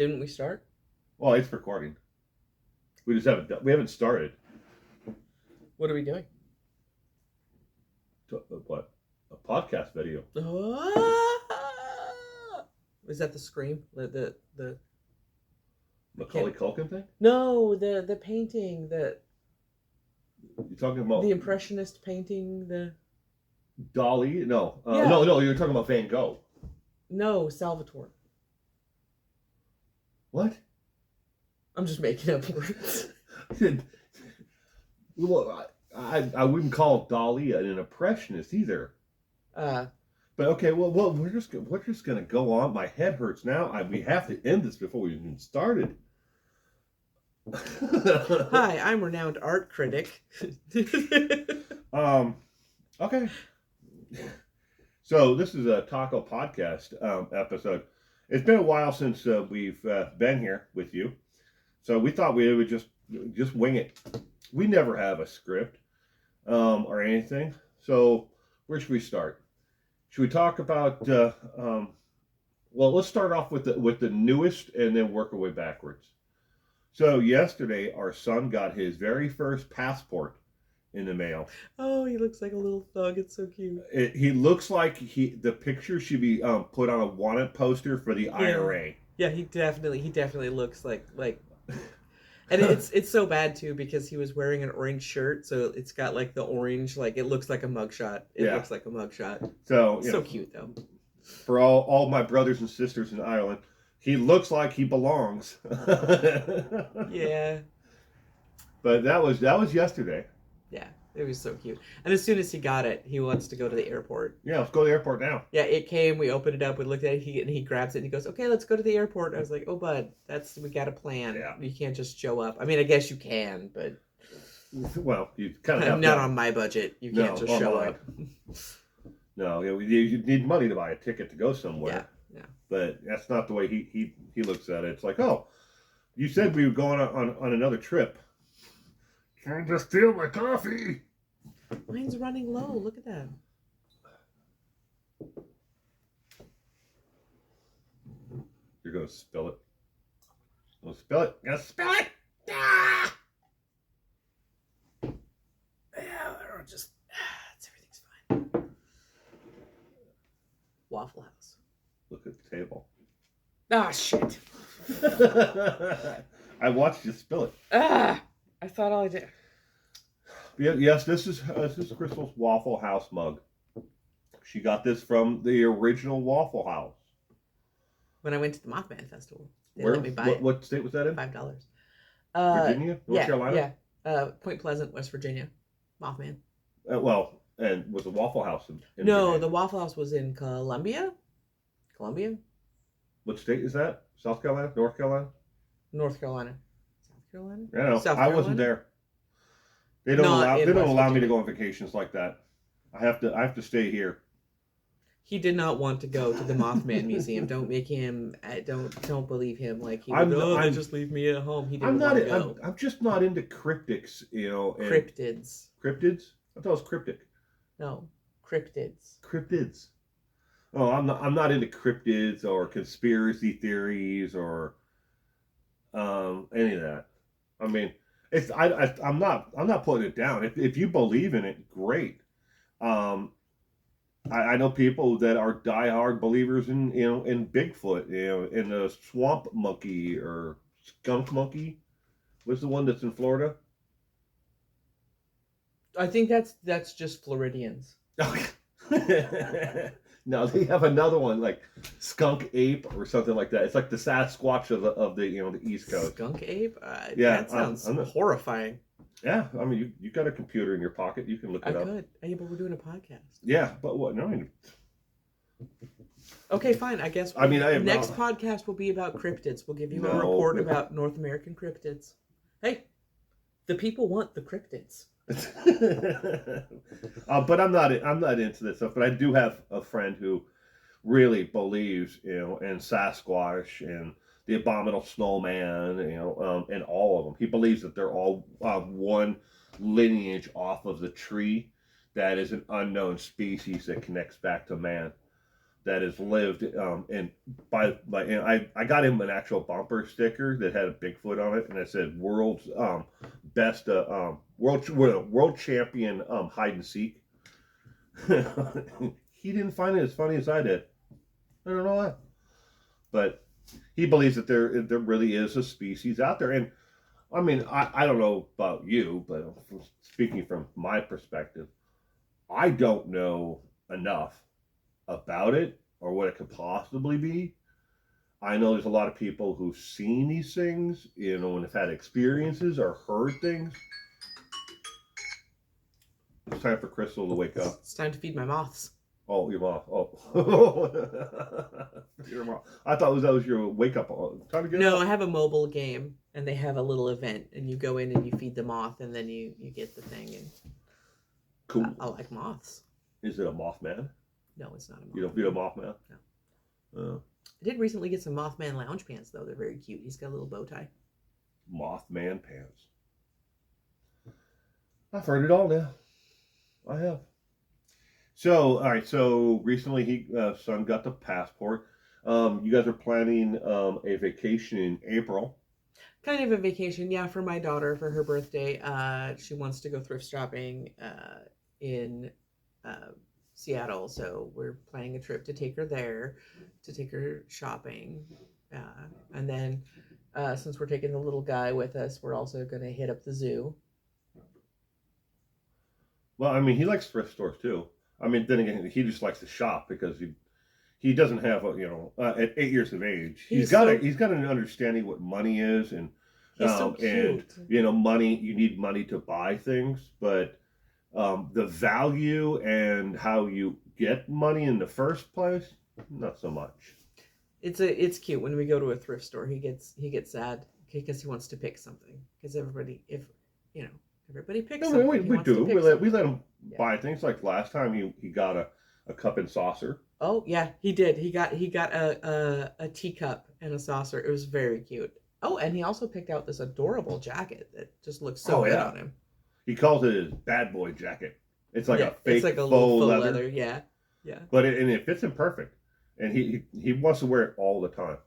Didn't we start? Well, it's recording. We just haven't. We haven't started. What are we doing? What? A podcast video. Is that the scream? The Macaulay Culkin thing? No, the painting, You talking about the impressionist painting, the Dali? No, Yeah. no. You're talking about Van Gogh. No, Salvatore. What? I'm just making up words. Well, I wouldn't call Dali an impressionist either. But okay, well, we're just gonna go on. My head hurts now. We have to end this before we even started. Hi, I'm renowned art critic. Okay. So this is a Taco Podcast episode. It's been a while since we've been here with you, so we thought we would just wing it. We never have a script or anything. So where should we start? Should we talk about? Well, let's start off with the newest and then work our way backwards. So yesterday, our son got his very first passport in the mail. Oh, he looks like a little thug. It's so cute. He looks like the picture should be put on a wanted poster for the IRA. Yeah, he definitely looks like. And it's so bad too because he was wearing an orange shirt, so it's got like the orange, like it looks like a mugshot. It looks like a mugshot. So so cute though. For all my brothers and sisters in Ireland, he looks like he belongs. Yeah. But that was yesterday. Yeah, it was so cute. And as soon as he got it, he wants to go to the airport. Yeah, let's go to the airport now. Yeah, it came. We opened it up. We looked at it. He grabs it and he goes, "Okay, let's go to the airport." I was like, "Oh, bud, we got a plan. Yeah. You can't just show up. I mean, I guess you can, but well, you kind of have not on my budget. You can't just show up." No, you need money to buy a ticket to go somewhere. Yeah. But that's not the way he looks at it. It's like, oh, you said we were going on another trip. Can't just steal my coffee. Mine's running low. Look at that. You're gonna spill it. Gonna spill it. Gonna spill it. Ah! Yeah, everything's fine. Waffle House. Look at the table. Ah, shit. I watched you spill it. I thought all I did. Yes, this is Crystal's Waffle House mug. She got this from the original Waffle House. When I went to the Mothman Festival, they let me buy it. What state was that in? $5. Virginia? North Carolina? Yeah. Point Pleasant, West Virginia. Mothman. And was the Waffle House in No, Virginia? the Waffle House was in Columbia? What state is that? South Carolina? North Carolina? North Carolina. South Carolina? I don't know. South I wasn't there. They don't allow me to go on vacations like that. I have to stay here. He did not want to go to the Mothman Museum. Don't make him. Don't believe him. Like he would. Just leave me at home. He didn't want to go. I'm just not into cryptics. Cryptids. Cryptids? I thought it was cryptic. No, cryptids. Cryptids. Oh, I'm not into cryptids or conspiracy theories or any of that. I mean, I'm not putting it down. If you believe in it, great. I know people that are diehard believers in Bigfoot, in the swamp monkey or skunk monkey. What's the one that's in Florida? I think that's just Floridians. No, they have another one like skunk ape or something like that. It's like the Sasquatch of the East Coast. Skunk ape? Yeah, that sounds horrifying. Yeah, I mean you got a computer in your pocket. You can look it up. I could. Hey, but we're doing a podcast. Yeah, but what? No. Okay, fine. I guess. Next podcast will be about cryptids. We'll give you a report about North American cryptids. Hey, the people want the cryptids. But I'm not into this stuff. But I do have a friend who really believes in Sasquatch and the abominable snowman, and all of them. He believes that they're all one lineage off of the tree that is an unknown species that connects back to man. that has lived and I got him an actual bumper sticker that had a Bigfoot on it, and it said world's best world champion hide and seek. He didn't find it as funny as I did. I don't know why, but he believes that there really is a species out there. And I mean, I don't know about you, but speaking from my perspective, I don't know enough about it or what it could possibly be. I know there's a lot of people who've seen these things, and have had experiences or heard things. It's time for Crystal to wake up. It's time to feed my moths. Oh, your mom. Oh. Your mom. I thought that was your wake up. Time to get No, up. I have a mobile game, and they have a little event, and you go in and you feed the moth, and then you get the thing. And Cool. I like moths. Is it a Mothman? No, it's not a moth. You don't feed a Mothman? No. I did recently get some Mothman lounge pants, though. They're very cute. He's got a little bow tie. Mothman pants. I've heard it all now. I have. So, all right. So recently, son got the passport. You guys are planning a vacation in April. Kind of a vacation, yeah, for my daughter for her birthday. She wants to go thrift shopping in Seattle, so we're planning a trip to take her there, to take her shopping, and then since we're taking the little guy with us, we're also going to hit up the zoo. Well, I mean, he likes thrift stores too. I mean, then again, he just likes to shop because he doesn't have at 8 years of age, he's got an understanding what money is, and he's so cute. And money, you need money to buy things, but the value and how you get money in the first place, not so much. It's cute when we go to a thrift store. He gets sad because he wants to pick something, because everybody picks something. We do. We let him buy things. Like last time, he got a cup and saucer. Oh yeah, he did. He got a teacup and a saucer. It was very cute. Oh, and he also picked out this adorable jacket that just looks so good on him. He calls it his bad boy jacket. It's like a fake it's like a faux leather. Yeah. But it fits him perfect, and he wants to wear it all the time.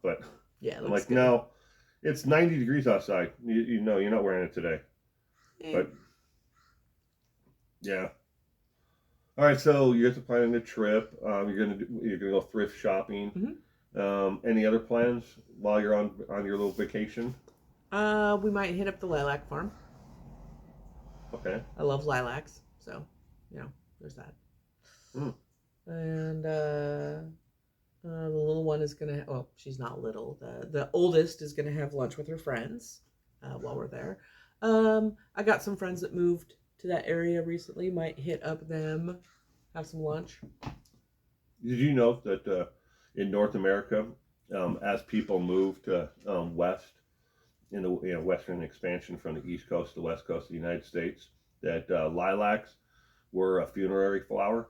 But yeah, I'm like, good. No, it's 90 degrees outside. You know, you're not wearing it today. But yeah. All right, so you guys are planning a trip. You're gonna go thrift shopping. Mm-hmm. Any other plans while you're on your little vacation? We might hit up the lilac farm. Okay. I love lilacs, so there's that. And the little one is gonna. Well, she's not little. The oldest is gonna have lunch with her friends while we're there. I got some friends that moved to that area recently. Might hit up them, have some lunch. Did you know that in North America, as people moved west in the western expansion from the east coast to the west coast of the United States, that lilacs were a funerary flower?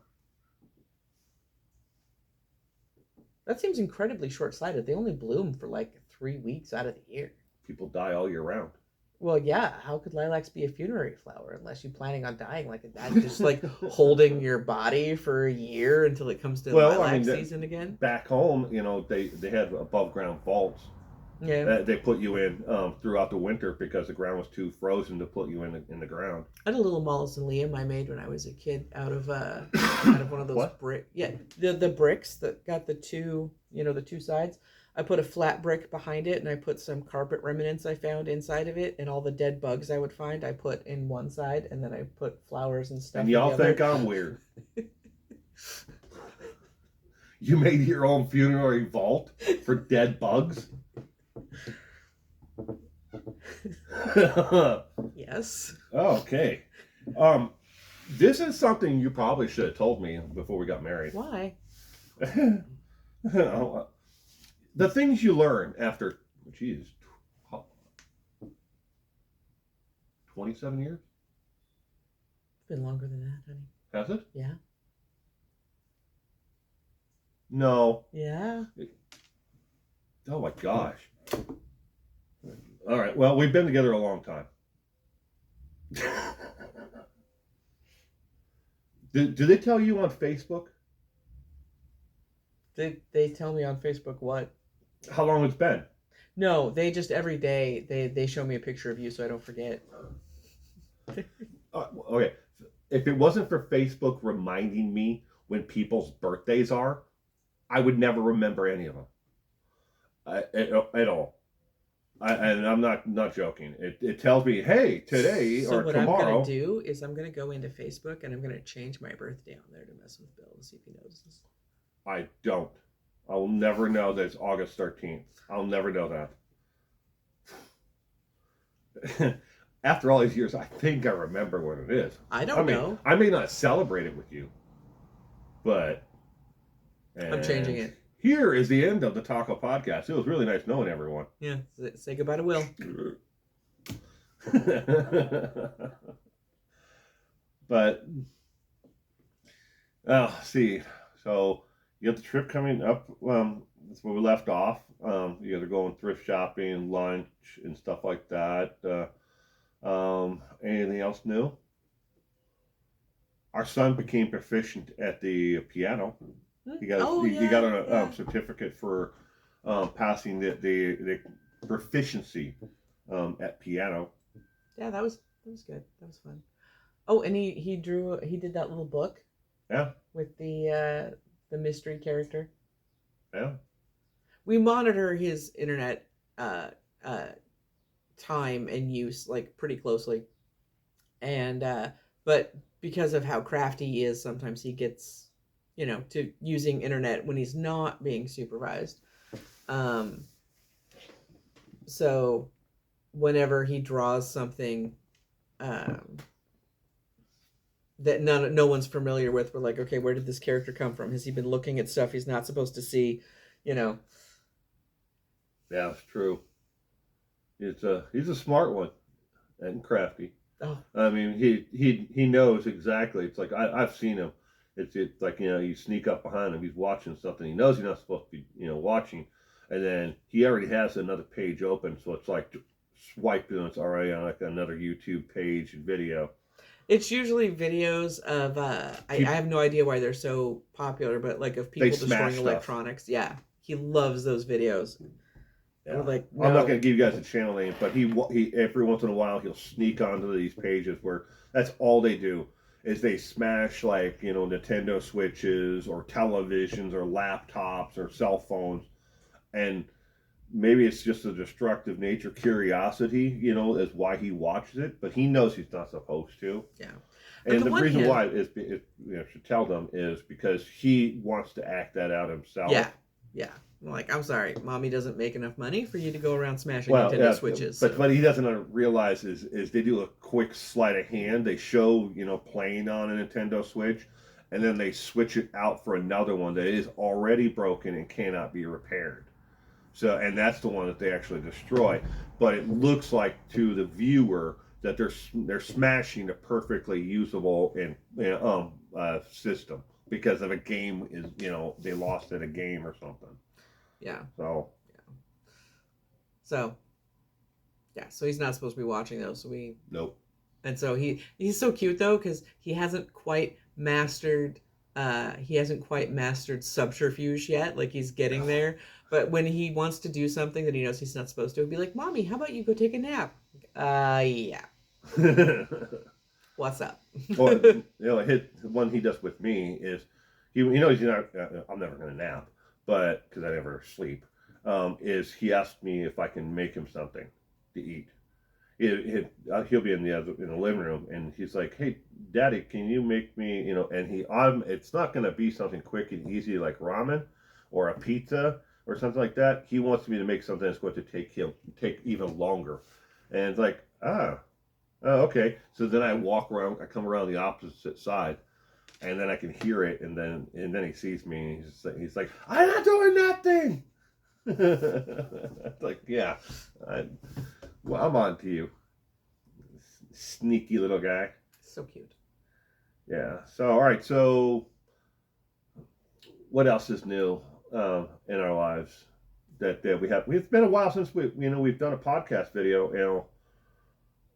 That seems incredibly short-sighted. They only bloom for like 3 weeks out of the year. People die all year round. Well, yeah. How could lilacs be a funerary flower unless you're planning on dying like that? Just like holding your body for a year until it comes to lilac season again. Back home, they had above ground vaults. Yeah. They put you in throughout the winter because the ground was too frozen to put you in the ground. I had a little mausoleum I made when I was a kid out of one of those bricks. Yeah, the bricks that got the two sides. I put a flat brick behind it, and I put some carpet remnants I found inside of it, and all the dead bugs I would find I put in one side, and then I put flowers and stuff. And y'all think I'm weird. You made your own funerary vault for dead bugs? Yes. Okay. This is something you probably should have told me before we got married. Why? The things you learn after, 27 years? It's been longer than that, honey. Has it? Yeah. No. Yeah. Oh my gosh. All right. Well, we've been together a long time. Do they tell you on Facebook They tell me on Facebook what. How long it's been? No, they just every day they show me a picture of you so I don't forget. Okay. If it wasn't for Facebook reminding me when people's birthdays are, I would never remember any of them at all. And I'm not joking. It tells me, hey, today So or what tomorrow. I'm gonna do is I'm gonna go into Facebook and I'm gonna change my birthday on there to mess with Bill and see if he notices. I don't. I will never know that it's August 13th. I'll never know that. After all these years, I think I remember what it is. I don't know. I may not celebrate it with you, but I'm changing it. Here is the end of the Taco Podcast. It was really nice knowing everyone. Yeah, say goodbye to Will. But, see, so you have the trip coming up. That's where we left off. You guys are going thrift shopping, lunch, and stuff like that. Anything else new? Our son became proficient at the piano. He got a certificate for passing the proficiency at piano. Yeah, that was good. That was fun. Oh, and he did that little book. Yeah. With the mystery character. Yeah. We monitor his internet time and use like pretty closely, and but because of how crafty he is, sometimes he gets to using internet when he's not being supervised. So whenever he draws something that no one's familiar with, we're like, okay, where did this character come from? Has he been looking at stuff he's not supposed to see? Yeah, it's true. He's a smart one and crafty. Oh. I mean, he knows exactly. It's like I've seen him. It's like you sneak up behind him. He's watching something. He knows he's not supposed to be watching, and then he already has another page open. So it's like swiped and it's already on like another YouTube page and video. It's usually videos of I have no idea why they're so popular, but like of people destroying electronics. Yeah, he loves those videos. Yeah. Like, no. I'm not going to give you guys a channel name, but he every once in a while he'll sneak onto these pages where that's all they do is they smash like Nintendo Switches or televisions or laptops or cell phones, and maybe it's just a destructive nature curiosity, is why he watches it, but he knows he's not supposed to. Yeah. And the reason why should tell them is because he wants to act that out himself. Yeah. Yeah. Like, I'm sorry, mommy doesn't make enough money for you to go around smashing Nintendo Switches. But what he doesn't realize is they do a quick sleight of hand. They show, playing on a Nintendo Switch, and then they switch it out for another one that is already broken and cannot be repaired. So, and that's the one that they actually destroy. But it looks like to the viewer that they're smashing a perfectly usable system because of a game is they lost at a game or something. Yeah. So he's not supposed to be watching those. So nope. And so he's so cute though because he hasn't quite mastered subterfuge yet. Like he's getting there. But when he wants to do something that he knows he's not supposed to, he'll be like, "Mommy, how about you go take a nap?" Yeah. What's up? Well, one he does with me is he knows he's not. I'm never going to nap. But because I never sleep, is he asked me if I can make him something to eat. He'll be in the living room, and he's like, "Hey, Daddy, can you make me And it's not going to be something quick and easy like ramen or a pizza or something like that. He wants me to make something that's going to take even longer. And it's like, okay. So then I come around the opposite side. And then I can hear it, and then he sees me, and he's like, "I'm not doing nothing." Like, yeah, I'm on to you, sneaky little guy. So cute. Yeah. So all right. So what else is new in our lives that we have? It's been a while since we've done a podcast video.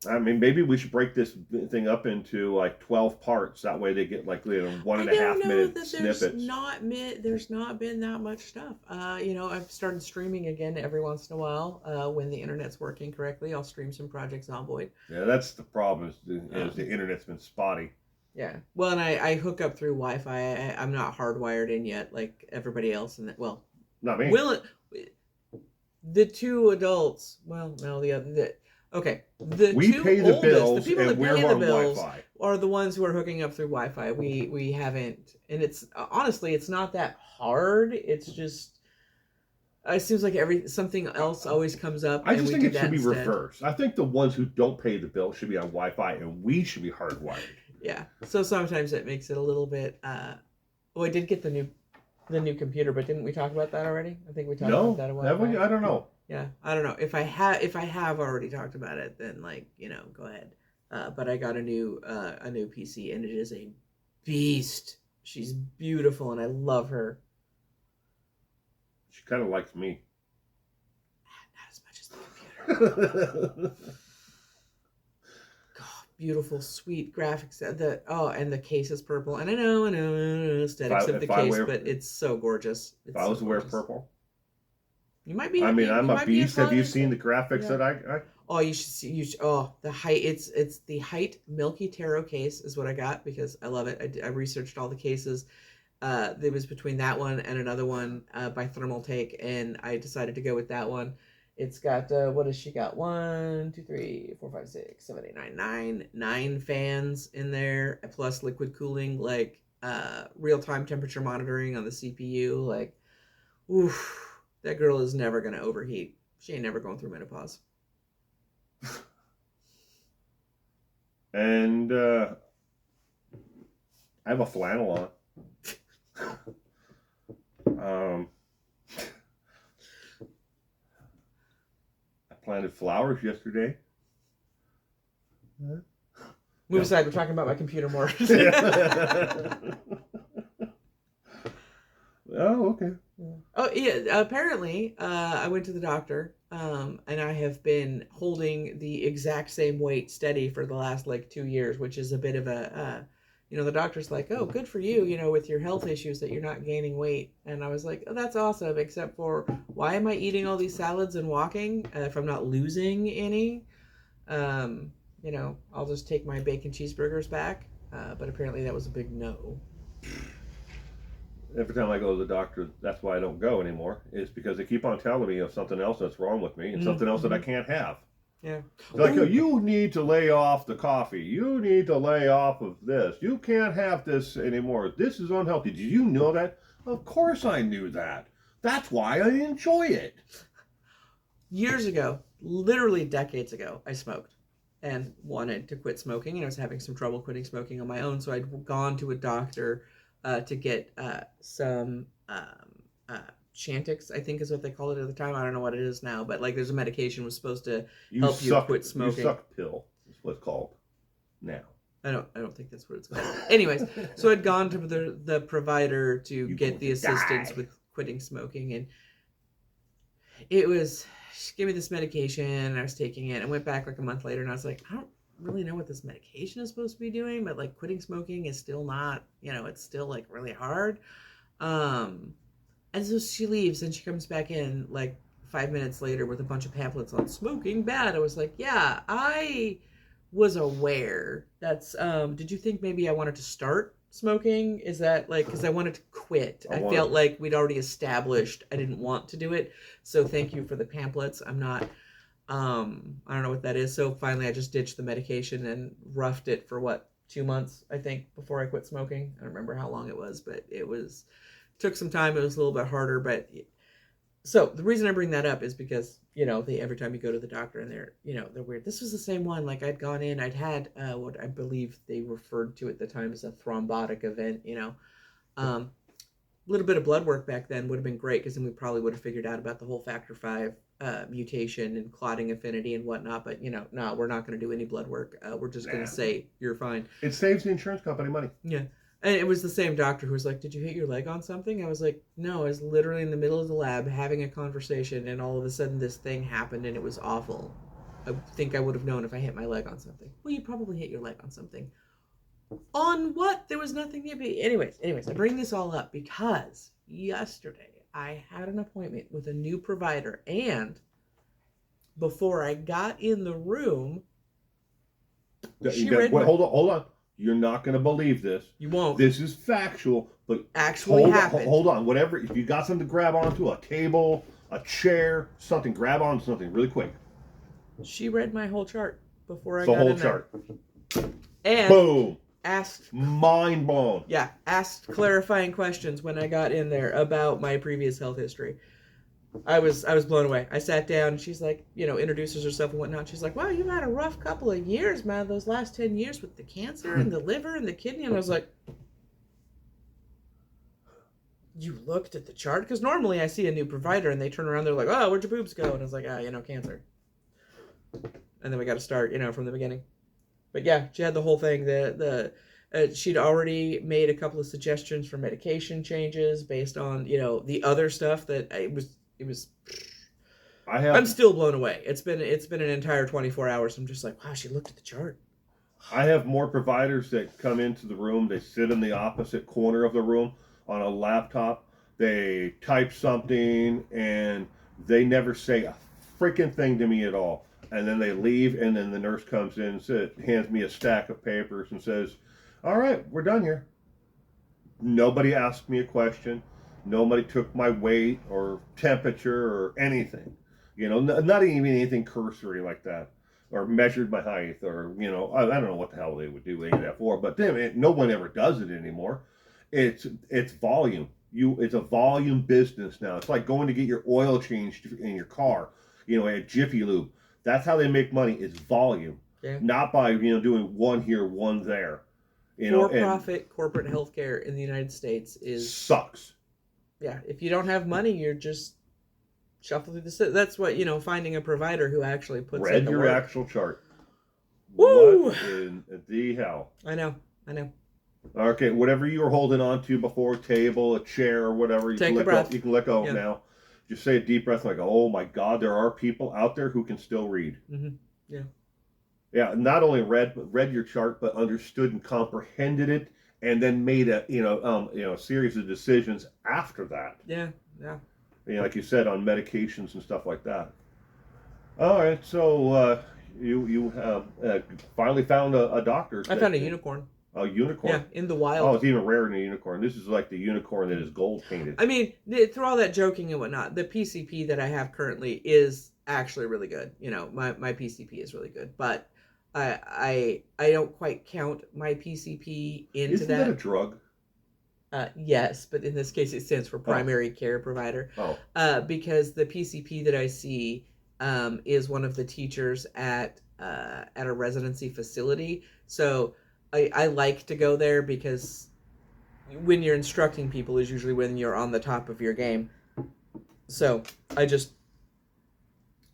I mean, maybe we should break this thing up into like 12 parts. That way they get like, one and a half minute snippets. There's not been that much stuff. I've started streaming again every once in a while. When the internet's working correctly, I'll stream some Project Zomboid. Yeah, that's the problem is the internet's been spotty. Yeah. Well, and I hook up through Wi-Fi. I'm not hardwired in yet like everybody else in that. Well, not me. The two adults. Well, no, the other. Okay, we two pay the oldest, bills, the people and that pay we're the on bills Wi-Fi. are the ones who are hooking up through Wi-Fi. We haven't, and it's honestly, it's not that hard. It's just it seems like something else always comes up. I just think it should be reversed. I think the ones who don't pay the bill should be on Wi-Fi, and we should be hardwired. Yeah. So sometimes it makes it a little bit. I did get the new computer, but didn't we talk about that already? I think we talked about that a while. Have we? I don't know. Yeah, I don't know if I have already talked about it, then go ahead. But I got a new PC, and it is a beast. She's beautiful, and I love her. She kind of likes me. Not as much as the computer. God, beautiful, sweet graphics. And the case is purple, and I know aesthetics of the case, but it's so gorgeous. If I was to wear purple. You might be. I mean, I'm a beast. Have you seen the graphics that I? Oh, you should see. The height. It's the height Milky Tarot case is what I got because I love it. I researched all the cases. It was between that one and another one by Thermal Take, and I decided to go with that one. It's got what has she got? 1, 2, 3, 4, 5, 6, 7, 8, 9, 9 fans in there, plus liquid cooling, like real-time temperature monitoring on the CPU. Like, oof. That girl is never going to overheat. She ain't never going through menopause. And I have a flannel on. I planted flowers yesterday. Move aside. We're talking about my computer more. Oh, okay. Oh, yeah. Apparently, I went to the doctor, and I have been holding the exact same weight steady for the last 2 years, which is a bit of a, the doctor's like, oh, good for you, with your health issues that you're not gaining weight. And I was like, oh, that's awesome, except for why am I eating all these salads and walking if I'm not losing any? I'll just take my bacon cheeseburgers back. But apparently that was a big no. Every time I go to the doctor, that's why I don't go anymore, is because they keep on telling me of something else that's wrong with me and something else that I can't have. Yeah. They're like, oh, you need to lay off the coffee. You need to lay off of this. You can't have this anymore. This is unhealthy. Did you know that? Of course I knew that. That's why I enjoy it. Years ago, literally decades ago, I smoked and wanted to quit smoking, and I was having some trouble quitting smoking on my own, so I'd gone to a doctor to get some Chantix, I think is what they called it at the time. I don't know what it is now, but there's a medication was supposed to help you quit smoking. You suck pill is what it's called now. I don't think that's what it's called. Anyways, so I'd gone to the provider to get the assistance with quitting smoking, and it was give me this medication, and I was taking it. I went back a month later, and I was like, I don't really know what this medication is supposed to be doing, but quitting smoking is still not, it's still really hard. And so she leaves, and she comes back in 5 minutes later with a bunch of pamphlets on smoking bad. I was like, yeah, I was aware. That's did you think maybe I wanted to start smoking? Is that because I wanted to quit? I felt like we'd already established I didn't want to do it. So thank you for the pamphlets. I'm not I don't know what that is. So finally I just ditched the medication and roughed it for 2 months, I think, before I quit smoking. I don't remember how long it was, but took some time. It was a little bit harder, but so the reason I bring that up is because, every time you go to the doctor and they're weird. This was the same one. I'd gone in, I'd had what I believe they referred to at the time as a thrombotic event, a little bit of blood work back then would have been great, because then we probably would have figured out about the whole factor V mutation and clotting affinity and whatnot. But no, we're not going to do any blood work. We're just going to say you're fine. It saves the insurance company money. Yeah. And it was the same doctor who was like, did you hit your leg on something? I was like, no, I was literally in the middle of the lab having a conversation, and all of a sudden this thing happened, and it was awful. I think I would have known if I hit my leg on something. Well, you probably hit your leg on something. On what? There was nothing to be. Anyways, I bring this all up because yesterday I had an appointment with a new provider, and before I got in the room, hold on. You're not going to believe this. You won't. This is factual, but actually happened. Hold on. Whatever. If you got something to grab onto, a table, a chair, something, grab onto something really quick. She read my whole chart before I got in there. The whole chart. And boom. Mind blown. Yeah, asked clarifying questions when I got in there about my previous health history. I was blown away. I sat down, and she's like, introduces herself and whatnot. She's like, wow, you've had a rough couple of years, man, those last 10 years with the cancer and the liver and the kidney. And I was like, you looked at the chart? Because normally I see a new provider and they turn around, they're like, oh, where'd your boobs go? And I was like, cancer. And then we got to start, from the beginning. But yeah, she had the whole thing. She'd already made a couple of suggestions for medication changes based on, the other stuff that it was. I'm still blown away. It's been an entire 24 hours. I'm just like, wow, she looked at the chart. I have more providers that come into the room. They sit in the opposite corner of the room on a laptop. They type something and they never say a freaking thing to me at all. And then they leave, and then the nurse comes in and hands me a stack of papers and says, all right, we're done here. Nobody asked me a question. Nobody took my weight or temperature or anything. Not even anything cursory like that. Or measured my height, or, I don't know what the hell they would do that for. But no one ever does it anymore. It's volume. It's a volume business now. It's like going to get your oil changed in your car, at Jiffy Lube. That's how they make money, is volume. Yeah. Not by, doing one here, one there. For-profit corporate healthcare in the United States sucks. Yeah, if you don't have money, you're just shuffling through the... That's what, finding a provider who actually puts in the work. Read your actual chart. Woo! What in the hell? I know. Okay, whatever you were holding on to before, a table, a chair, or whatever, you can let go now. Just say a deep breath like, oh my God, there are people out there who can still read. Mm-hmm. Yeah. Yeah, not only read your chart, but understood and comprehended it, and then made a series of decisions after that. Yeah. Like you said, on medications and stuff like that. All right, so you finally found a doctor. I found a unicorn. A unicorn? Yeah, in the wild. Oh, it's even rarer than a unicorn. This is like the unicorn that is gold painted. I mean, through all that joking and whatnot, the PCP that I have currently is actually really good. My PCP is really good, but I don't quite count my PCP into Isn't that a drug? Yes, but in this case, it stands for primary care provider. Oh. Because the PCP that I see is one of the teachers at a residency facility, so. I like to go there because when you're instructing people is usually when you're on the top of your game. So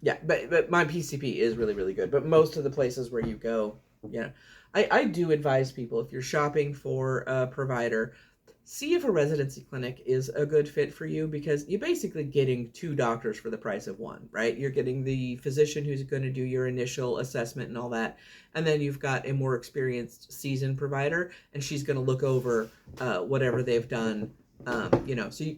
but my PCP is really, really good. But most of the places where you go, I do advise people, if you're shopping for a provider, see if a residency clinic is a good fit for you, because you're basically getting two doctors for the price of one, right? You're getting the physician who's going to do your initial assessment and all that, and then you've got a more experienced, seasoned provider, and she's going to look over whatever they've done. So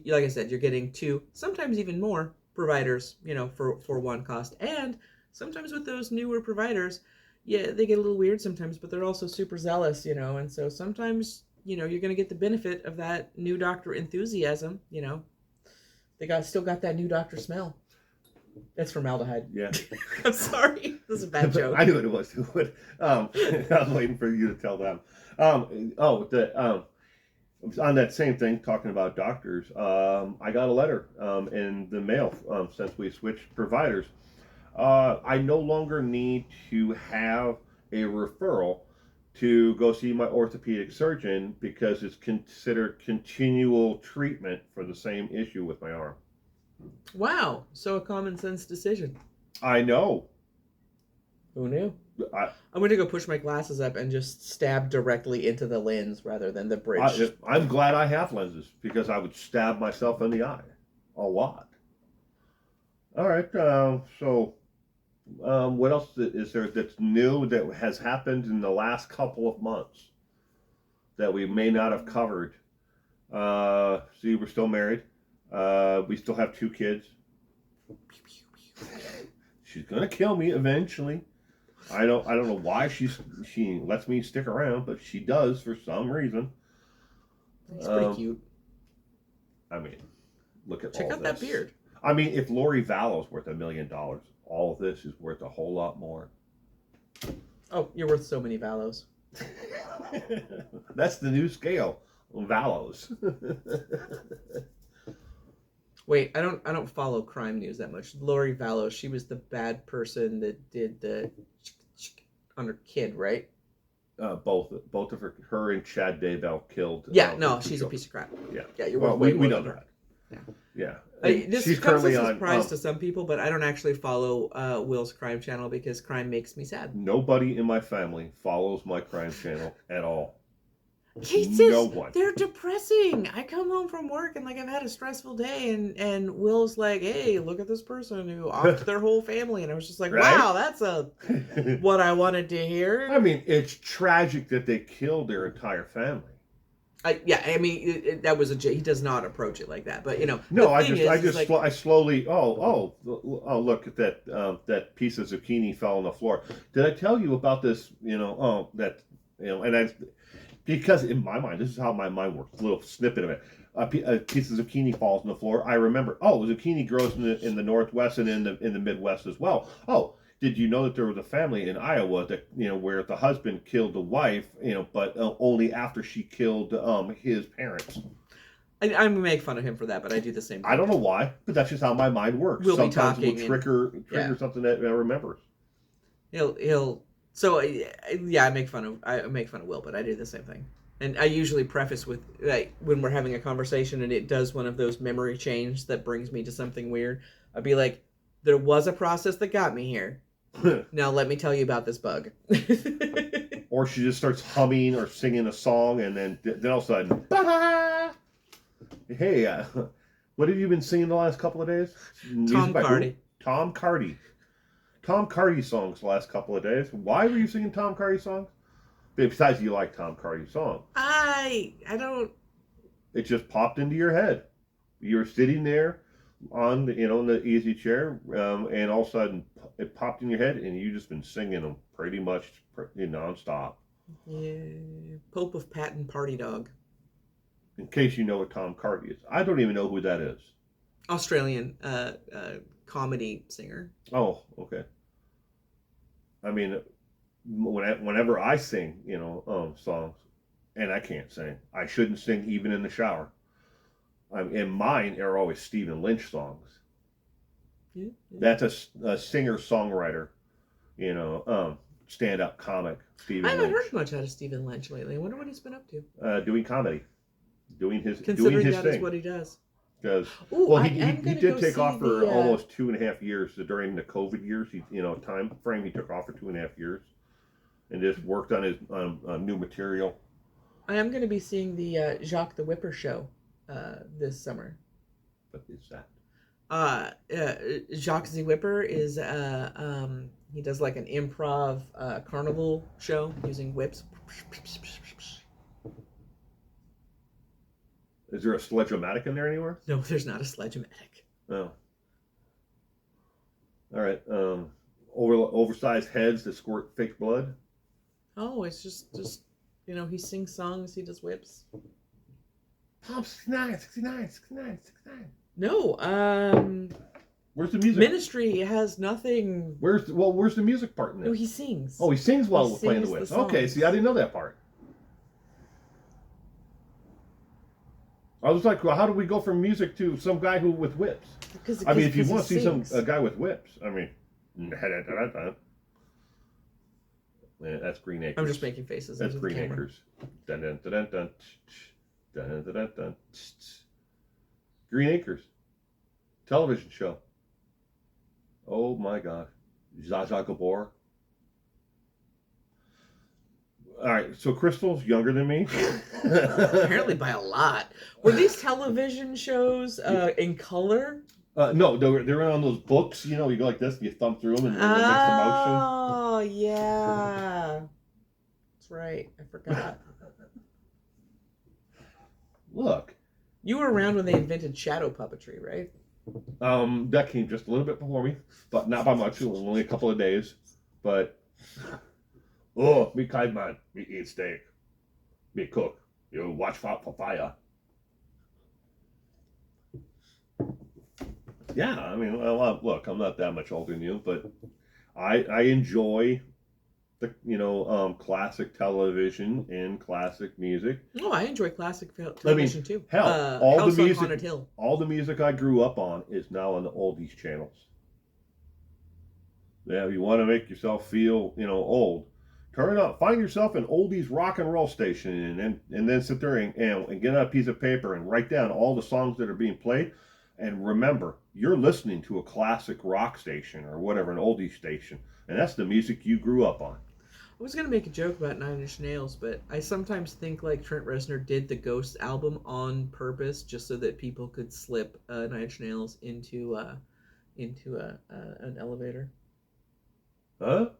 like I said, you're getting two, sometimes even more providers, for one cost. And sometimes with those newer providers, yeah, they get a little weird sometimes, but they're also super zealous, and so sometimes... you're going to get the benefit of that new doctor enthusiasm. They still got that new doctor smell. That's formaldehyde. Yeah. I'm sorry. This is a bad joke. I knew what it was too. But, I was waiting for you to tell them. On that same thing, talking about doctors, I got a letter in the mail since we switched providers. I no longer need to have a referral to go see my orthopedic surgeon because it's considered continual treatment for the same issue with my arm. Wow. So a common sense decision. I know. Who knew? I'm going to go push my glasses up and just stab directly into the lens rather than the bridge. I'm glad I have lenses because I would stab myself in the eye a lot. All right. So What else is there that's new that has happened in the last couple of months that we may not have covered? See, we're still married. We still have 2 kids. She's gonna kill me eventually. I don't know why she lets me stick around, but she does for some reason. He's pretty cute. I mean, look at Check all out this. that beard. I mean, if Lori Vallow's worth $1 million, all of this is worth a whole lot more. Oh, you're worth so many Valos. That's the new scale. Valos. Wait, I don't follow crime news that much. Lori Vallow, she was the bad person that did the on her kid, right? Both of her and Chad Daybell killed. Yeah, no, she's a piece of crap. Yeah, yeah, you're well, worth we know that. Yeah. Yeah. This she's comes currently as a on. surprise to some people, but I don't actually follow Will's crime channel because crime makes me sad. Nobody in my family follows my crime channel at all. No one. They're depressing. I come home from work and like I've had a stressful day, and Will's like, "Hey, look at this person who offed their whole family," and I was just like, right? "Wow, that's what I wanted to hear." I mean, it's tragic that they killed their entire family. I mean, that was he does not approach it like that, but you know. No, I slowly. Oh, look at that. That piece of zucchini fell on the floor. Did I tell you about this? Because in my mind, this is how my mind works. A little snippet of it. A piece of zucchini falls on the floor. I remember. Oh, zucchini grows in the Northwest and in the Midwest as well. Oh, did you know that there was a family in Iowa that where the husband killed the wife, but only after she killed his parents? I'm gonna make fun of him for that, but I do the same thing. I don't know why, but that's just how my mind works. We'll Sometimes be talking we'll trigger something that remembers. He'll. So I make fun of Will, but I do the same thing. And I usually preface with like when we're having a conversation and it does one of those memory chains that brings me to something weird. I'd be like, "There was a process that got me here. Now let me tell you about this bug." Or she just starts humming or singing a song, and then all of a sudden, bah! Hey, what have you been singing the last couple of days? Tom Cardy. Tom Cardy. Tom Cardy songs the last couple of days. Why were you singing Tom Cardy songs? Besides, you like Tom Cardy song. I don't. It just popped into your head. You were sitting there on in the easy chair, and all of a sudden it popped in your head, and you just been singing them pretty much nonstop. Yeah, Pope of Patton Party Dog. In case you know what Tom Cardy is, I don't even know who that is. Australian comedy singer. Oh, okay. I mean, whenever I sing, songs, and I can't sing, I shouldn't sing even in the shower. And mine are always Stephen Lynch songs. Yeah. That's a singer-songwriter, stand-up comic. Stephen Lynch. I haven't heard much out of Stephen Lynch lately. I wonder what he's been up to. Doing comedy, doing his Considering his that thing. Is what he does. Because he did take off for almost 2.5 years during the COVID years. Time frame he took off for 2.5 years, and just worked on his new material. I am going to be seeing the Jacques the Whipper show this summer. What is that? Jacques the Whipper is he does like an improv carnival show using whips. Is there a sledge-o-matic in there anywhere? No, there's not a sledge-o-matic. Oh. All right. Oversized heads that squirt fake blood. Oh, it's just he sings songs, he does whips. Pop 69, 69, 69, 69. No, where's the music? Ministry has nothing. Where's the music part in this? No, he sings. Oh, he sings while we're playing the whips. Okay, see, I didn't know that part. I was like, well, how do we go from music to some guy with whips? If you want to see a guy with whips, that's Green Acres. I'm just making faces. That's Green Acres. Dun, dun, dun, dun, dun, dun, dun, dun, dun, dun. Green Acres. Television show. Oh my God. Zsa Zsa Gabor. All right, so Crystal's younger than me. Apparently by a lot. Were these television shows in color? No, they're on those books. You know, you go like this, and you thumb through them, and it makes the motion. Oh, yeah. That's right. I forgot. Look, You were around when they invented shadow puppetry, right? that came just a little bit before me, but not by much. It was only a couple of days. But me kind man, me eat steak, me cook. You watch for fire. Yeah, I mean, well, look, I'm not that much older than you, but I enjoy the classic television and classic music. Oh, I enjoy classic television too. Hell, all House the on music, Haunted Hill. all the music I grew up on is now on the oldies channels. Yeah, if you want to make yourself feel old, turn up, find yourself an oldies rock and roll station, and then sit there and get out a piece of paper and write down all the songs that are being played. And remember, you're listening to a classic rock station or whatever, an oldie station, and that's the music you grew up on. I was gonna make a joke about Nine Inch Nails, but I sometimes think like Trent Reznor did the Ghost album on purpose, just so that people could slip Nine Inch Nails into an elevator. Huh?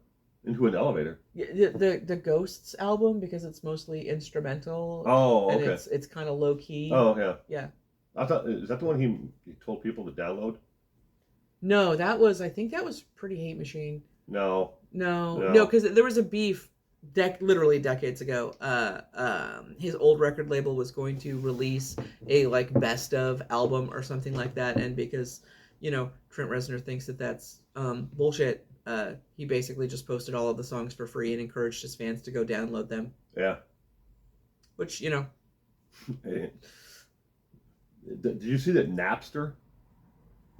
Into an elevator? Yeah, the Ghosts album, because it's mostly instrumental. Oh, okay. And it's kind of low key. Oh, yeah. Yeah. I thought, is that the one he told people to download? No, I think that was Pretty Hate Machine. No, because there was a beef literally decades ago. His old record label was going to release a like best of album or something like that, and because Trent Reznor thinks that that's bullshit, he basically just posted all of the songs for free and encouraged his fans to go download them. Yeah. Which Did you see that Napster?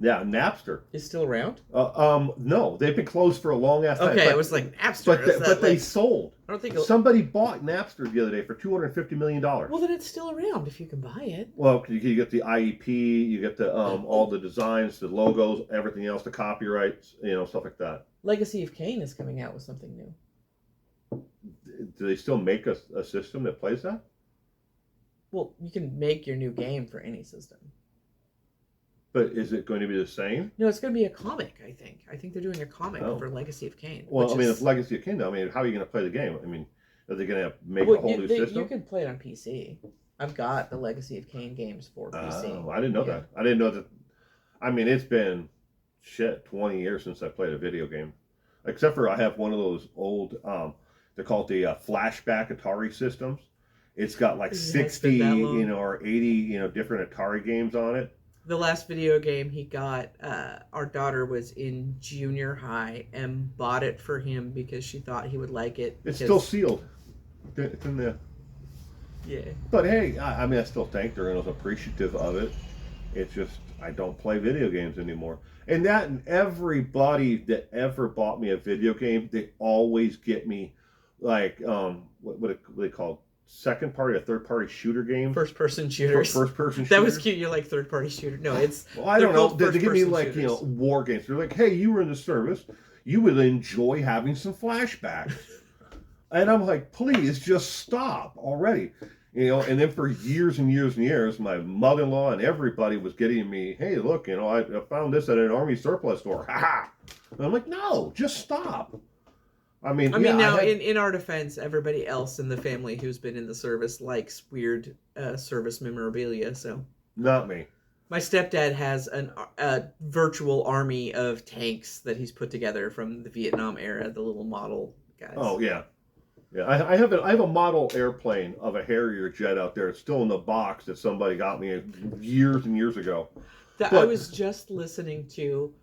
Yeah, Napster is still around. No, they've been closed for a long ass time. Okay, it was like Napster, but they sold. I don't think somebody bought Napster the other day for $250 million. Well, then it's still around if you can buy it. Well, you get the IEP, you get the all the designs, the logos, everything else, the copyrights, stuff like that. Legacy of Kain is coming out with something new. Do they still make a system that plays that? Well, you can make your new game for any system. But is it going to be the same? No, it's going to be a comic, I think. I think they're doing a comic for Legacy of Kain. Well, if Legacy of Kain, how are you going to play the game? I mean, are they going to make a whole new system? You can play it on PC. I've got the Legacy of Kain games for PC. I didn't know that. I didn't know that. I mean, it's been 20 years since I played a video game. Except for I have one of those old, they're called the flashback Atari systems. It's got like 60, or 80, different Atari games on it. The last video game he got, our daughter was in junior high and bought it for him because she thought he would like it. It's still sealed. It's in there. Yeah. But hey, I still thanked her and was appreciative of it. It's just, I don't play video games anymore. And everybody that ever bought me a video game, they always get me like, what are they called? Second party or third party shooter games? First person shooters. First person shooters. That was cute. You're like third party shooter. No, it's. Well, I don't know. They give me like, war games. They're like, hey, you were in the service. You would enjoy having some flashbacks. And I'm like, please just stop already. And then for years and years and years, my mother-in-law and everybody was getting me, hey, look, I found this at an army surplus store. Ha ha. And I'm like, no, just stop. I mean, now in our defense, everybody else in the family who's been in the service likes weird service memorabilia. So not me. My stepdad has a virtual army of tanks that he's put together from the Vietnam era, the little model guys. Oh yeah, yeah. I have a model airplane of a Harrier jet out there. It's still in the box that somebody got me years and years ago. I was just listening to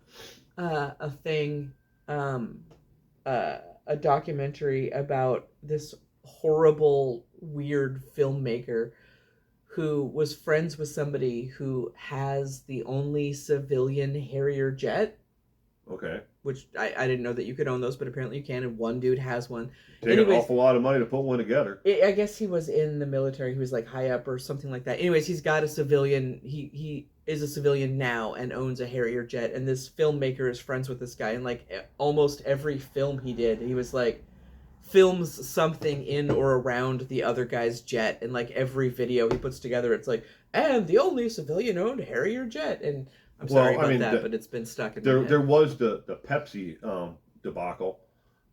a thing. A documentary about this horrible, weird filmmaker who was friends with somebody who has the only civilian Harrier jet. Okay. Which I didn't know that you could own those, but apparently you can, and one dude has one. Take an awful lot of money to put one together. I guess he was in the military. He was like high up or something like that. Anyways, he's got a civilian. He is a civilian now and owns a Harrier jet. And this filmmaker is friends with this guy. And like almost every film he did, he was like films something in or around the other guy's jet. And like every video he puts together, it's like, and the only civilian owned Harrier jet. And I'm sorry Well, I about mean, that, but it's been stuck in my there head. was the Pepsi debacle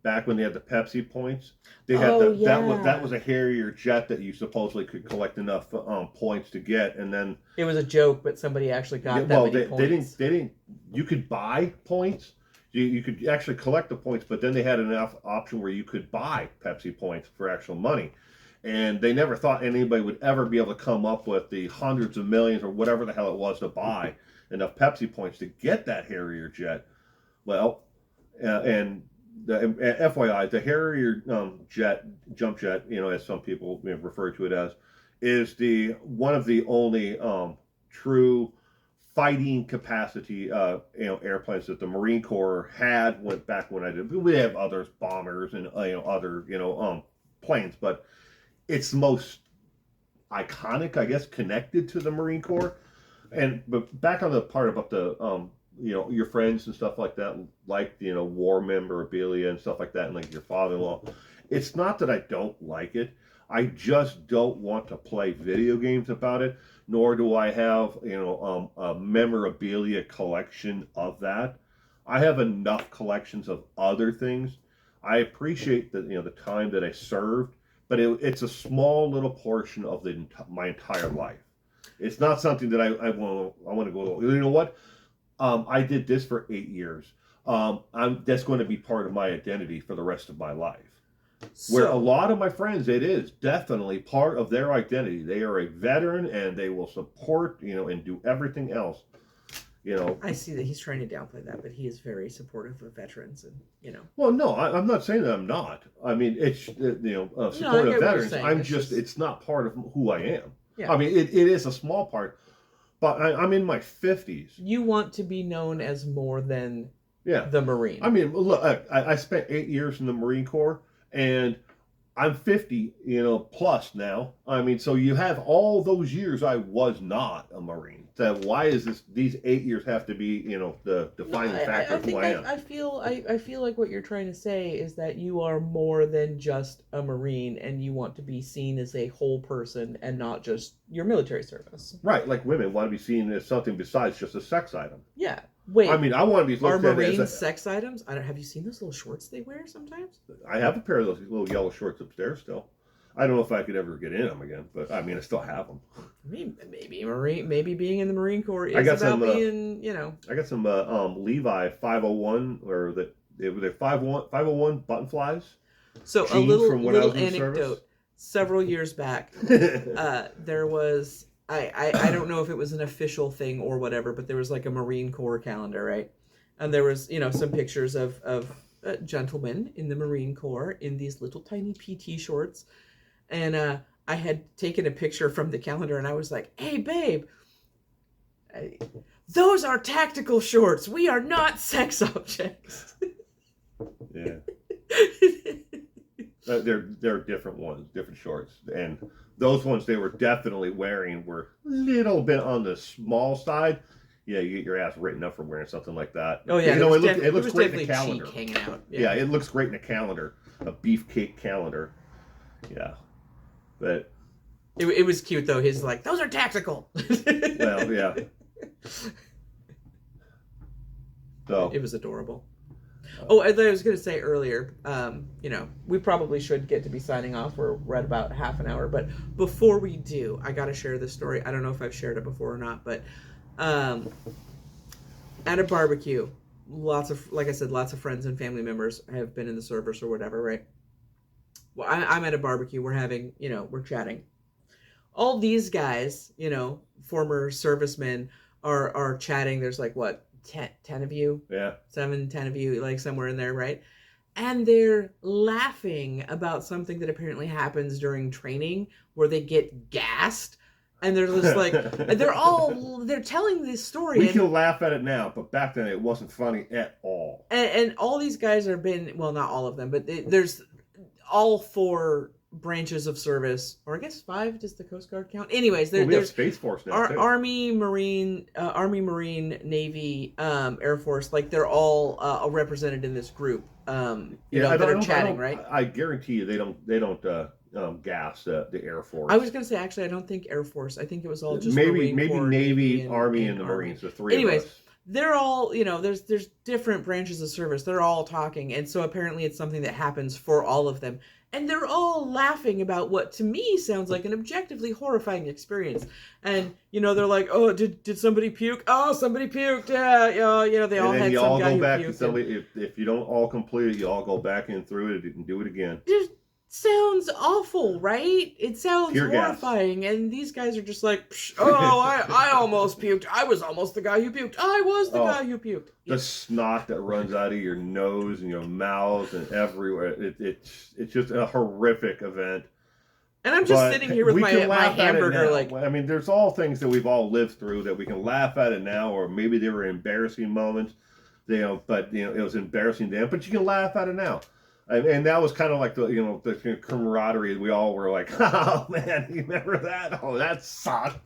back when they had the Pepsi points. They had Oh that was yeah. a Harrier jet that you supposedly could collect enough points to get, and then It was a joke, but somebody actually got that well many they points. didn't you could buy points. You could actually collect the points, but then they had enough option where you could buy Pepsi points for actual money. And they never thought anybody would ever be able to come up with the hundreds of millions or whatever the hell it was to buy enough Pepsi points to get that Harrier jet. Well, and the FYI, the Harrier jump jet, as some people refer to it as, is the one of the only true fighting capacity airplanes that the Marine Corps had went back when I did. We have others, bombers and other planes, but it's the most iconic, I guess, connected to the Marine Corps. And but back on the part about the your friends and stuff like that, like war memorabilia and stuff like that, and like your father-in-law. It's not that I don't like it. I just don't want to play video games about it, nor do I have a memorabilia collection of that. I have enough collections of other things. I appreciate the time that I served, but it's a small little portion of my entire life. It's not something that I want to go. You know what? I did this for 8 years. That's going to be part of my identity for the rest of my life. Where a So lot of my friends, it is definitely part of their identity. They are a veteran and they will support, and do everything else. I see that he's trying to downplay that, but he is very supportive of veterans, and. Well, no, I'm not saying that I'm not. I mean, it's No, I support of get what you're veterans. saying. I'm It's just, just it's not part of who I am. yeah. I mean, it is a small part, but I'm in my 50s. You want to be known as more than Yeah. the Marine. I mean, look, I spent 8 years in the Marine Corps, and I'm 50, plus now. I mean, so you have all those years I was not a Marine. So why is these 8 years have to be, the defining factor of who I am? I feel like what you're trying to say is that you are more than just a Marine, and you want to be seen as a whole person and not just your military service. Right, like women want to be seen as something besides just a sex item. Yeah. Wait. I mean, I want to be are looked at Marines as sex items? Have you seen those little shorts they wear sometimes? I have a pair of those little yellow shorts upstairs still. I don't know if I could ever get in them again, but I mean, I still have them. I mean, maybe being in the Marine Corps is I got about some, being, I got some Levi 501 or they're 501 button flies. So a Jeans from when I was in anecdote. service. Several years back, there was I don't know if it was an official thing or whatever, but there was like a Marine Corps calendar, right? And there was some pictures of gentlemen in the Marine Corps in these little tiny PT shorts, and I had taken a picture from the calendar, and I was like, "Hey, babe, those are tactical shorts. We are not sex objects." Yeah. They're different ones, different shorts, and those ones they were definitely wearing were a little bit on the small side. Yeah, you get your ass written up for wearing something like that. Oh yeah, it looks great in a calendar. Cheek hanging out. Yeah, it looks great in a calendar, a beefcake calendar. Yeah, but it was cute though. He's like, those are tactical. Well, yeah. So it was adorable. Oh, as I was going to say earlier, we probably should get to be signing off. We're at about half an hour, but before we do, I got to share this story. I don't know if I've shared it before or not, but at a barbecue, like I said, lots of friends and family members have been in the service or whatever, right? Well, I'm at a barbecue. We're having, we're chatting. All these guys, former servicemen are chatting. There's like, what, 10 of you? Yeah. 10 of you, like somewhere in there, right? And they're laughing about something that apparently happens during training where they get gassed. And they're just like, they're telling this story. We can laugh at it now, but back then it wasn't funny at all. And all these guys have been, well, not all of them, but there's all 4 branches of service, or I guess 5. Does the Coast Guard count? Anyways, there's Space Force now, too. Army, Marine, Navy, Air Force. Like they're all represented in this group. That are chatting, right? I guarantee you they don't gas, the Air Force. I was going to say, actually, I don't think Air Force. I think it was all just maybe Marine Corps, Navy, and Army, and the Marines, the three Anyways, of us. they're all, there's different branches of service. They're all talking, and so apparently it's something that happens for all of them. And they're all laughing about what to me sounds like an objectively horrifying experience. And they're like, "Oh, did somebody puke? Oh, somebody puked. Yeah. They all had some guy who puked." To somebody, if you don't all complete it, you all go back in through it and do it again. It sounds awful, right? It sounds Pure horrifying. gas. And these guys are just like, "Oh, I almost puked. I was almost the guy who puked. I was the guy who puked." The snot that runs out of your nose and your mouth and everywhere. It's just a horrific event. And I'm just sitting here with my hamburger, like, I mean, there's all things that we've all lived through that we can laugh at it now, or maybe they were embarrassing moments, but it was embarrassing then, but you can laugh at it now. And that was kind of like the camaraderie. We all were like, "Oh man, you remember that? Oh, that sucked."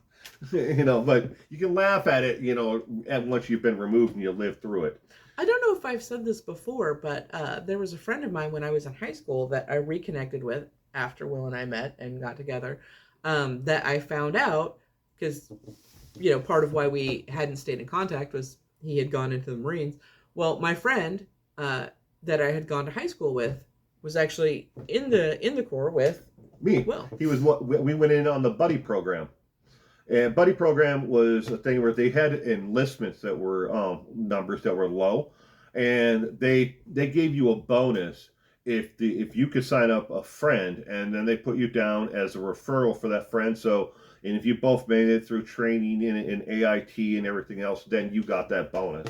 But you can laugh at it, and once you've been removed and you live through it. I don't know if I've said this before, but there was a friend of mine when I was in high school that I reconnected with after Will and I met and got together, that I found out, because, part of why we hadn't stayed in contact was he had gone into the Marines. Well, my friend that I had gone to high school with was actually in the Corps with me. Will. He was we went in on the buddy program. And buddy program was a thing where they had enlistments that were numbers that were low, and they gave you a bonus if you could sign up a friend, and then they put you down as a referral for that friend. So, and if you both made it through training in AIT and everything else, then you got that bonus.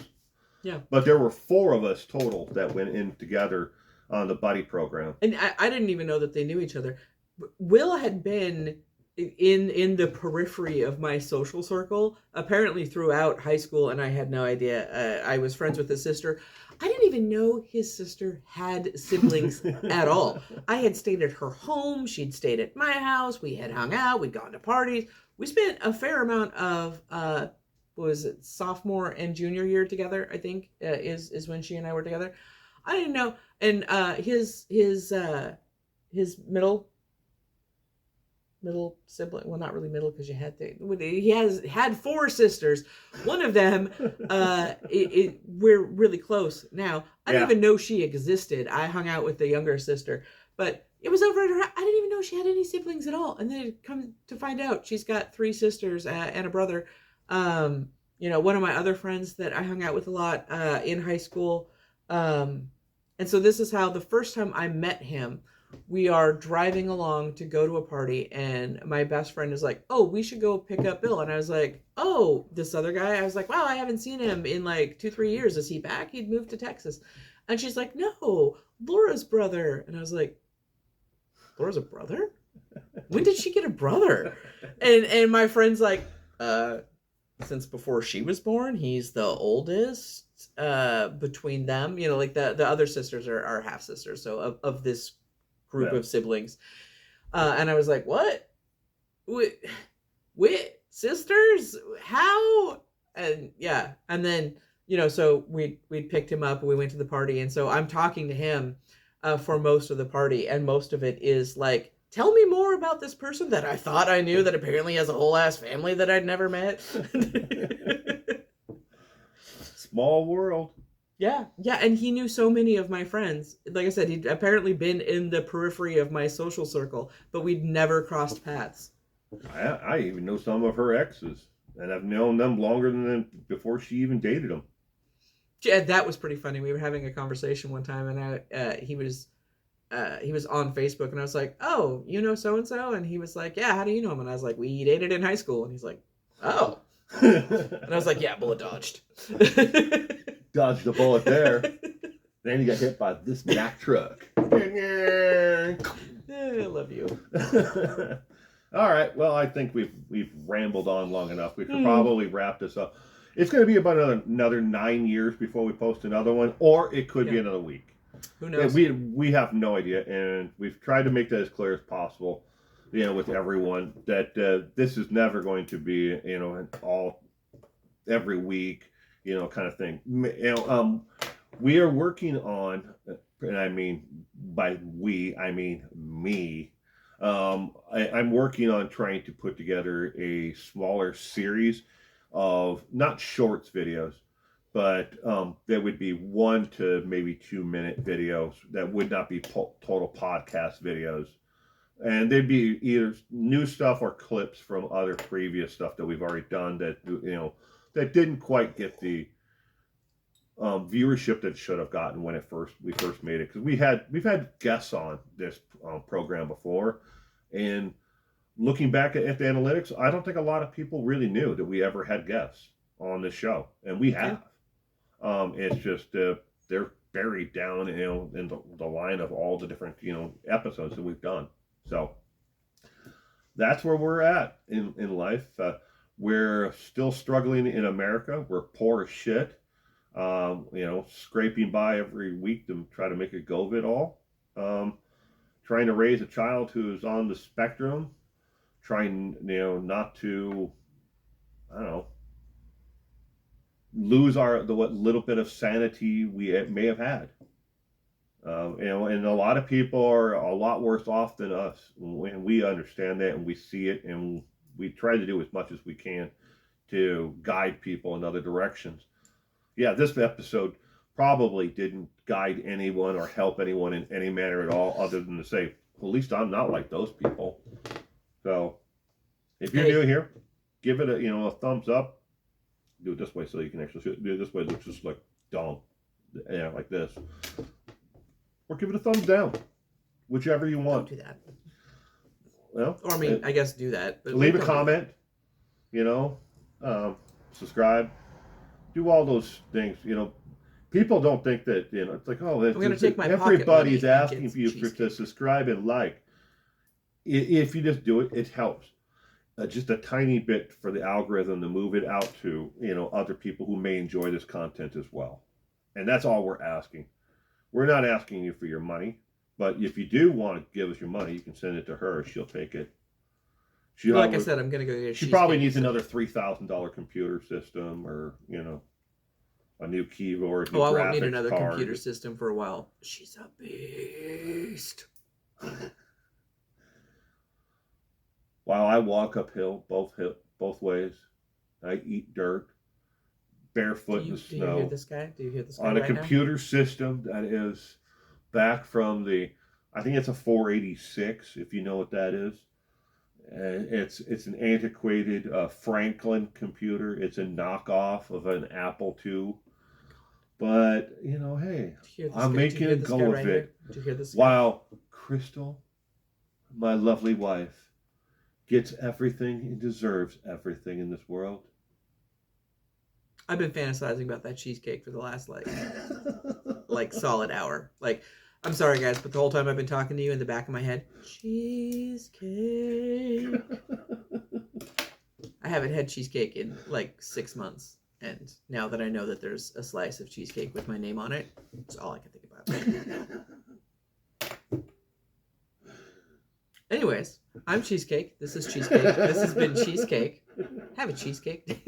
Yeah. But there were 4 of us total that went in together on the buddy program. And I didn't even know that they knew each other. Will had been in the periphery of my social circle apparently throughout high school, and I had no idea. I was friends with his sister. I didn't even know his sister had siblings at all. I had stayed at her home. She'd stayed at my house. We had hung out. We'd gone to parties. We spent a fair amount of what was it, sophomore and junior year together, I think, is when she and I were together. I didn't know. And his middle sibling, well, not really middle, because he had 4 sisters. One of them, we're really close now. I didn't even know she existed. I hung out with the younger sister, but it was over at her. I didn't even know she had any siblings at all. And then come to find out, she's got 3 sisters and a brother. One of my other friends that I hung out with a lot in high school. And so this is how the first time I met him, we are driving along to go to a party, and my best friend is like, "Oh, we should go pick up Bill." And I was like, "Oh, this other guy?" I was like, "Wow, I haven't seen him in like 2-3 years. Is he back? He'd moved to Texas." And she's like, "No, Laura's brother." And I was like, "Laura's a brother? When did she get a brother?" And my friend's like, since before she was born. He's the oldest between them. Like the other sisters are half sisters. So of this group of siblings. And I was like, "What? Wait, sisters? How?" And yeah. And then, so we picked him up and we went to the party. And so I'm talking to him for most of the party. And most of it is like, "Tell me more about this person that I thought I knew that apparently has a whole ass family that I'd never met." Small world. Yeah, and he knew so many of my friends. Like I said, he'd apparently been in the periphery of my social circle, but we'd never crossed paths. I even know some of her exes, and I've known them longer than before she even dated them. Yeah, that was pretty funny. We were having a conversation one time, and he was on Facebook, and I was like, "Oh, you know so and so?" And he was like, "Yeah, how do you know him?" And I was like, "We dated in high school." And he's like, "Oh." And I was like, "Yeah, bullet dodged." Dodged the bullet there. Then you got hit by this Mack truck. I love you. All right. Well, I think we've rambled on long enough. We should probably wrap this up. It's going to be about another 9 years before we post another one, or it could be another week. Who knows? We have no idea, and we've tried to make that as clear as possible, with everyone, that this is never going to be, all every week, kind of thing. We are working on, and I mean by we, I mean me, I'm working on trying to put together a smaller series of not shorts videos, but there would be 1 to maybe 2 minute videos that would not be total podcast videos. And they'd be either new stuff or clips from other previous stuff that we've already done that, that didn't quite get the viewership that it should have gotten when we first made it. Because we've had guests on this program before, and looking back at the analytics, I don't think a lot of people really knew that we ever had guests on this show, and we have. It's just they're buried down, in the line of all the different episodes that we've done. So that's where we're at in life. We're still struggling in America. We're poor as shit. Scraping by every week to try to make a go of it all. Trying to raise a child who's on the spectrum. Trying, not to, I don't know, lose what little bit of sanity we may have had. And a lot of people are a lot worse off than us, and we understand that, and we see it, and we try to do as much as we can to guide people in other directions. Yeah, this episode probably didn't guide anyone or help anyone in any manner at all, other than to say, well, at least I'm not like those people. So, if you're new here, give it a thumbs up. Do it this way so you can actually do it this way. It looks just like dumb, like this. Or give it a thumbs down, whichever you want. Don't do that. Well, or I guess do that. But leave a comment. Subscribe. Do all those things. People don't think that it's like, oh, I'm gonna take my everybody's asking you to subscribe and like. If you just do it, it helps. Just a tiny bit for the algorithm to move it out to other people who may enjoy this content as well, and that's all we're asking. We're not asking you for your money, but if you do want to give us your money, you can send it to her. She'll take it. Like I said, I'm gonna go get. She probably needs another $3,000 computer system, or a new keyboard. I won't need another computer system for a while. She's a beast. While I walk uphill both ways, I eat dirt, barefoot in the snow. Do you hear this guy? Do you hear this guy on a right computer system that is back from I think it's a 486, if you know what that is. It's an antiquated Franklin computer. It's a knockoff of an Apple II. But, hey, I'm making a go of it. Did you hear this? While Crystal, my lovely wife, gets everything and deserves everything in this world. I've been fantasizing about that cheesecake for the last solid hour. I'm sorry guys, but the whole time I've been talking to you, in the back of my head, cheesecake. I haven't had cheesecake in 6 months, and now that I know that there's a slice of cheesecake with my name on it, it's all I can think about. Anyways, I'm Cheesecake. This is Cheesecake. This has been Cheesecake. Have a cheesecake.